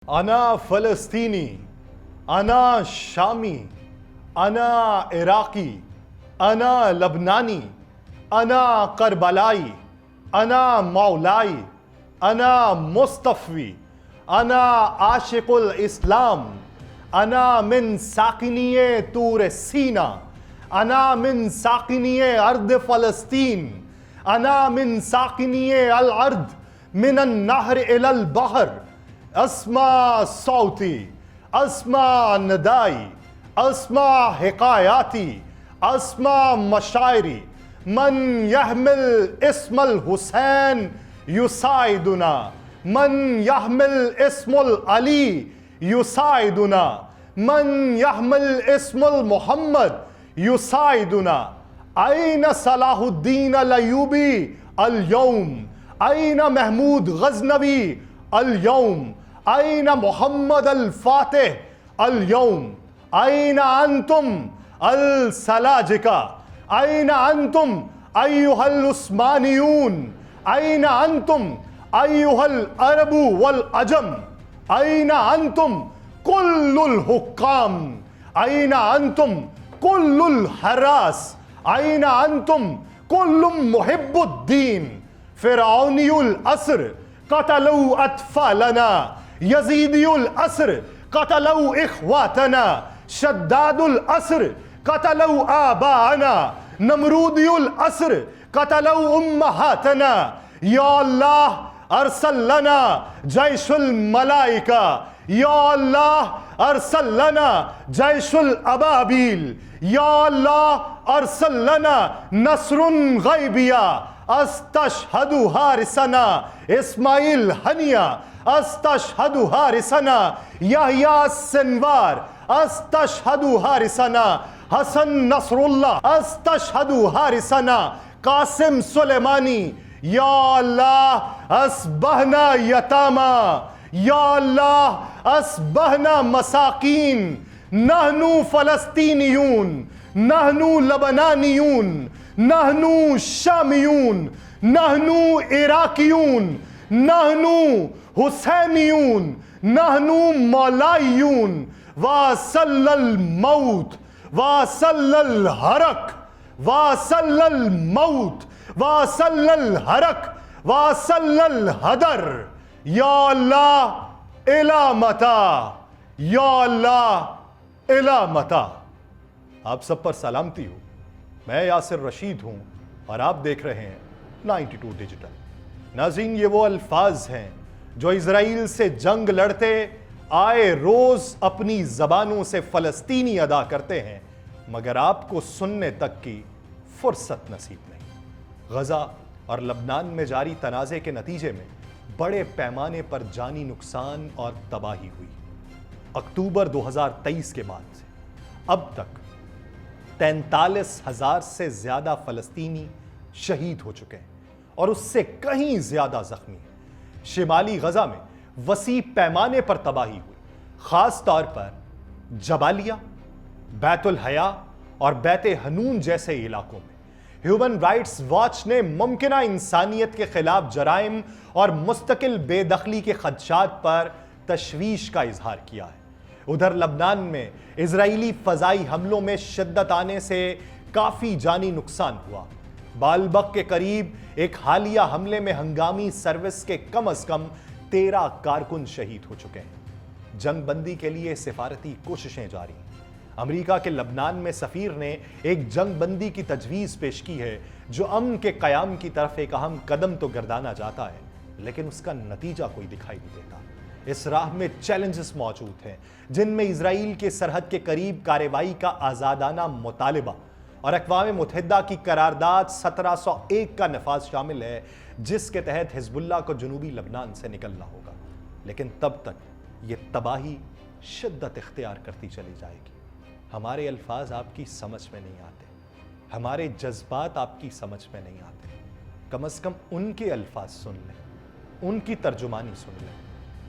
انا فلسطینی، انا شامی، انا عراقی، انا لبنانی، انا کربلائی، انا مولائی، انا مصطفی، انا عاشق الاسلام، انا من ساکنی طور سینا، انا من ساکنی ارض فلسطین، انا من ساکنی الارض من النہر الی البحر، اسمع صوتی، اسمع ندائی، اسمع حکایاتی، اسمع مشاعری، من يحمل اسم الحسین یساعدنا، من يحمل اسم العلی یساعدنا، من يحمل اسم المحمد یساعدنا. أين صلاح الدین الأیوبی اليوم؟ أين محمود غزنوی اليوم؟ أين محمد الفاتح اليوم؟ أين أنتم السلاجقة؟ أين أنتم أيها العثمانيون؟ أين أنتم أيها العرب والعجم؟ أين أنتم كل الحكام؟ أين أنتم كل الحراس؟ أين أنتم كل محب الدين؟ فرعوني العصر قتلوا أطفالنا، يزيدي العصر قتلوا إخواتنا، شداد العصر قتلوا آباءنا، نمرودي العصر قتلوا أمهاتنا. يا الله أرسل لنا جيش الملائكة، يا الله أرسل لنا جيش الأبابيل، يا الله أرسل لنا نصر غيبية. استشهد حارسنا اسماعیل ہنیا، استشهد حارسنا یحییٰ سنوار، استشهد حارسنا حسن نصر اللہ، استشهد حارسنا قاسم سلیمانی. یا اللہ اصبحنا یتاما، یا اللہ اصبحنا مساکین، نحن فلسطینیون، نحن لبنانیون، نحن شامیون، نحن عراقیون، نحن حسینیون، نحن مولائیون. وصل الموت وصل الحرق وصل الموت وصل الحرق وصل الحدر. یا اللہ الی متی، یا اللہ الی متی. آپ سب پر سلامتی ہو. میں یاسر رشید ہوں اور آپ دیکھ رہے ہیں 92 ڈیجیٹل. ناظرین، یہ وہ الفاظ ہیں جو اسرائیل سے جنگ لڑتے آئے روز اپنی زبانوں سے فلسطینی ادا کرتے ہیں، مگر آپ کو سننے تک کی فرصت نصیب نہیں. غزہ اور لبنان میں جاری تنازع کے نتیجے میں بڑے پیمانے پر جانی نقصان اور تباہی ہوئی. اکتوبر 2023 کے بعد سے اب تک 43,000 سے زیادہ فلسطینی شہید ہو چکے ہیں اور اس سے کہیں زیادہ زخمی ہیں. شمالی غزہ میں وسیع پیمانے پر تباہی ہوئی، خاص طور پر جبالیہ، بیت الحیا اور بیت حنون جیسے علاقوں میں. ہیومن رائٹس واچ نے ممکنہ انسانیت کے خلاف جرائم اور مستقل بے دخلی کے خدشات پر تشویش کا اظہار کیا ہے. ادھر لبنان میں اسرائیلی فضائی حملوں میں شدت آنے سے کافی جانی نقصان ہوا. بالبک کے قریب ایک حالیہ حملے میں ہنگامی سروس کے کم از کم 13 کارکن شہید ہو چکے ہیں. جنگ بندی کے لیے سفارتی کوششیں جاری ہیں. امریکہ کے لبنان میں سفیر نے ایک جنگ بندی کی تجویز پیش کی ہے جو امن کے قیام کی طرف ایک اہم قدم تو گردانا جاتا ہے، لیکن اس کا نتیجہ کوئی دکھائی نہیں دیتا. اس راہ میں چیلنجز موجود ہیں جن میں اسرائیل کے سرحد کے قریب کارروائی کا آزادانہ مطالبہ اور اقوام متحدہ کی قرارداد 1701 کا نفاذ شامل ہے، جس کے تحت حزب اللہ کو جنوبی لبنان سے نکلنا ہوگا. لیکن تب تک یہ تباہی شدت اختیار کرتی چلی جائے گی. ہمارے الفاظ آپ کی سمجھ میں نہیں آتے، ہمارے جذبات آپ کی سمجھ میں نہیں آتے. کم از کم ان کے الفاظ سن لیں، ان کی ترجمانی سن لیں.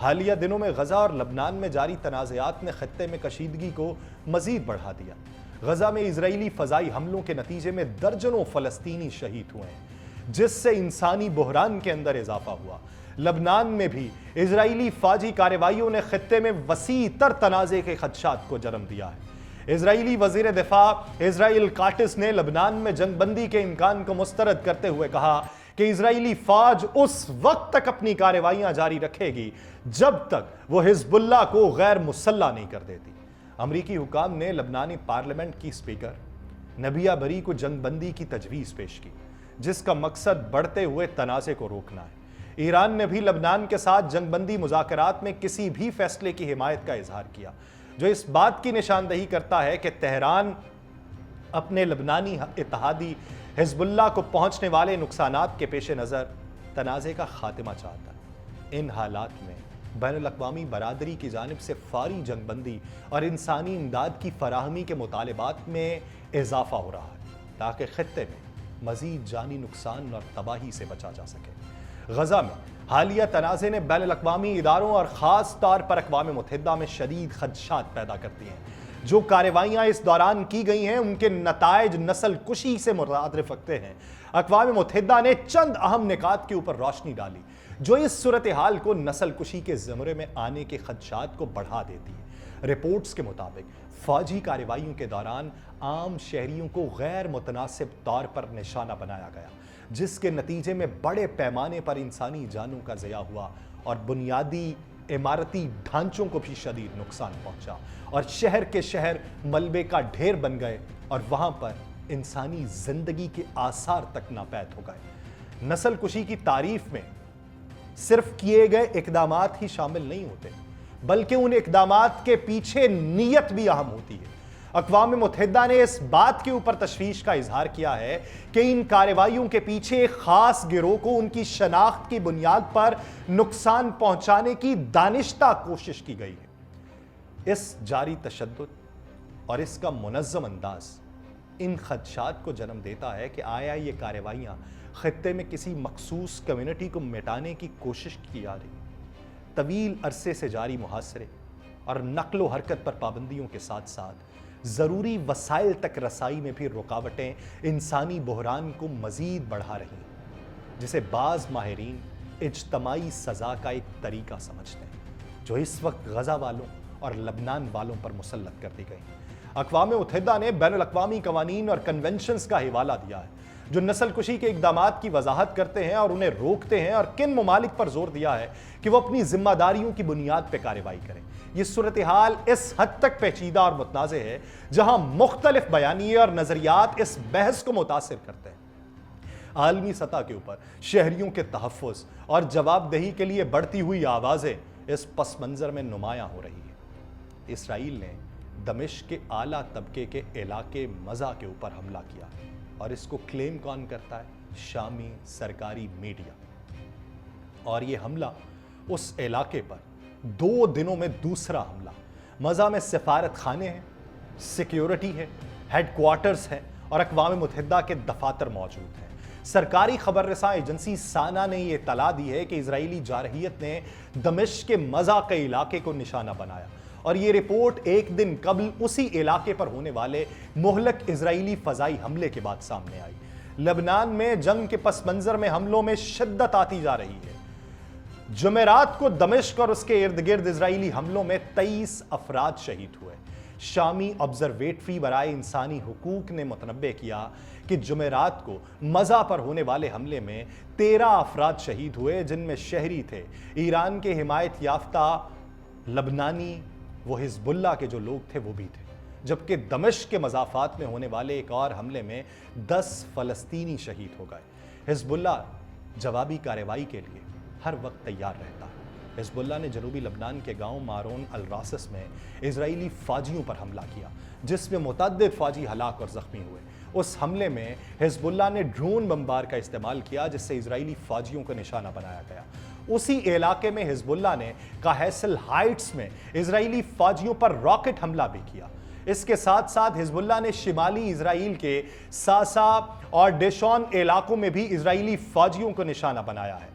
حالیہ دنوں میں غزہ اور لبنان میں جاری تنازعات نے خطے میں کشیدگی کو مزید بڑھا دیا. غزہ میں اسرائیلی فضائی حملوں کے نتیجے میں درجنوں فلسطینی شہید ہوئے ہیں، جس سے انسانی بحران کے اندر اضافہ ہوا. لبنان میں بھی اسرائیلی فوجی کارروائیوں نے خطے میں وسیع تر تنازع کے خدشات کو جنم دیا ہے۔ اسرائیلی وزیر دفاع اسرائیل کاٹس نے لبنان میں جنگ بندی کے امکان کو مسترد کرتے ہوئے کہا کہ اسرائیلی فوج اس وقت تک اپنی کارروائیاں جاری رکھے گی جب تک وہ حزب اللہ کو غیر مسلح نہیں کر دیتی۔ امریکی حکام نے لبنانی پارلیمنٹ کی اسپیکر نبیہ بری کو جنگ بندی کی تجویز پیش کی، جس کا مقصد بڑھتے ہوئے تنازع کو روکنا ہے۔ ایران نے بھی لبنان کے ساتھ جنگ بندی مذاکرات میں کسی بھی فیصلے کی حمایت کا اظہار کیا، جو اس بات کی نشاندہی کرتا ہے کہ تہران اپنے لبنانی اتحادی حزب اللہ کو پہنچنے والے نقصانات کے پیش نظر تنازع کا خاتمہ چاہتا ہے۔ ان حالات میں بین الاقوامی برادری کی جانب سے فوری جنگ بندی اور انسانی امداد کی فراہمی کے مطالبات میں اضافہ ہو رہا ہے تاکہ خطے میں مزید جانی نقصان اور تباہی سے بچا جا سکے۔ غزہ میں حالیہ تنازع نے بین الاقوامی اداروں اور خاص طور پر اقوام متحدہ میں شدید خدشات پیدا کرتی ہیں۔ جو کارروائیاں اس دوران کی گئی ہیں ان کے نتائج نسل کشی سے مترادف رکھتے ہیں۔ اقوام متحدہ نے چند اہم نکات کے اوپر روشنی ڈالی جو اس صورتحال کو نسل کشی کے زمرے میں آنے کے خدشات کو بڑھا دیتی ہے۔ رپورٹس کے مطابق فوجی کارروائیوں کے دوران عام شہریوں کو غیر متناسب طور پر نشانہ بنایا گیا، جس کے نتیجے میں بڑے پیمانے پر انسانی جانوں کا ضیاع ہوا اور بنیادی عمارتی ڈھانچوں کو بھی شدید نقصان پہنچا، اور شہر کے شہر ملبے کا ڈھیر بن گئے اور وہاں پر انسانی زندگی کے آثار تک ناپید ہو گئے۔ نسل کشی کی تعریف میں صرف کیے گئے اقدامات ہی شامل نہیں ہوتے، بلکہ ان اقدامات کے پیچھے نیت بھی اہم ہوتی ہے۔ اقوام متحدہ نے اس بات کے اوپر تشویش کا اظہار کیا ہے کہ ان کارروائیوں کے پیچھے ایک خاص گروہ کو ان کی شناخت کی بنیاد پر نقصان پہنچانے کی دانشتہ کوشش کی گئی ہے۔ اس جاری تشدد اور اس کا منظم انداز ان خدشات کو جنم دیتا ہے کہ آیا یہ کارروائیاں خطے میں کسی مخصوص کمیونٹی کو مٹانے کی کوشش کی جا رہی ہے۔ طویل عرصے سے جاری محاصرے اور نقل و حرکت پر پابندیوں کے ساتھ ساتھ ضروری وسائل تک رسائی میں بھی رکاوٹیں انسانی بحران کو مزید بڑھا رہی ہیں، جسے بعض ماہرین اجتماعی سزا کا ایک طریقہ سمجھتے ہیں، جو اس وقت غزہ والوں اور لبنان والوں پر مسلط کر دی گئی۔ اقوام متحدہ نے بین الاقوامی قوانین اور کنونشنز کا حوالہ دیا ہے جو نسل کشی کے اقدامات کی وضاحت کرتے ہیں اور انہیں روکتے ہیں، اور کن ممالک پر زور دیا ہے کہ وہ اپنی ذمہ داریوں کی بنیاد پہ کارروائی کریں۔ یہ صورتحال اس حد تک پیچیدہ اور متنازع ہے جہاں مختلف بیانیے اور نظریات اس بحث کو متاثر کرتے ہیں۔ عالمی سطح کے اوپر شہریوں کے تحفظ اور جواب دہی کے لیے بڑھتی ہوئی آوازیں اس پس منظر میں نمایاں ہو رہی ہیں۔ اسرائیل نے دمشق کے اعلیٰ طبقے کے علاقے مزہ کے اوپر حملہ کیا، اور اس کو کلیم کون کرتا ہے؟ شامی سرکاری میڈیا۔ اور یہ حملہ اس علاقے پر 2 دنوں میں دوسرا حملہ۔ مزہ میں سفارت خانے ہیں، سیکیورٹی ہے، ہیڈ کوارٹرز ہیں اور اقوام متحدہ کے دفاتر موجود ہیں۔ سرکاری خبر رساں ایجنسی سانا نے یہ اطلاع دی ہے کہ اسرائیلی جارحیت نے دمشق کے مزہ کے علاقے کو نشانہ بنایا، اور یہ رپورٹ ایک دن قبل اسی علاقے پر ہونے والے مہلک اسرائیلی فضائی حملے کے بعد سامنے آئی۔ لبنان میں جنگ کے پس منظر میں حملوں میں شدت آتی جا رہی ہے۔ جمعرات کو دمشق اور اس کے ارد گرد اسرائیلی حملوں میں 23 افراد شہید ہوئے۔ شامی آبزرویٹری برائے انسانی حقوق نے متنبع کیا کہ جمعرات کو مزہ پر ہونے والے حملے میں 13 افراد شہید ہوئے، جن میں شہری تھے، ایران کے حمایت یافتہ لبنانی، وہ حزب اللہ کے جو لوگ تھے وہ بھی تھے، جبکہ دمشق کے مضافات میں ہونے والے ایک اور حملے میں 10 فلسطینی شہید ہو گئے۔ حزب اللہ جوابی کارروائی کے لیے ہر وقت تیار رہتا ہے۔ حزب اللہ نے جنوبی لبنان کے گاؤں مارون الراسس میں اسرائیلی فوجیوں پر حملہ کیا، جس میں متعدد فوجی ہلاک اور زخمی ہوئے۔ اس حملے میں حزب اللہ نے ڈرون بمبار کا استعمال کیا، جس سے اسرائیلی فوجیوں کو نشانہ بنایا گیا۔ اسی علاقے میں حزب اللہ نے کاہیسل ہائٹس میں اسرائیلی فوجیوں پر راکٹ حملہ بھی کیا۔ اس کے ساتھ ساتھ حزب اللہ نے شمالی اسرائیل کے ساسا اور ڈیشون علاقوں میں بھی اسرائیلی فوجیوں کو نشانہ بنایا ہے۔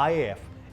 IAF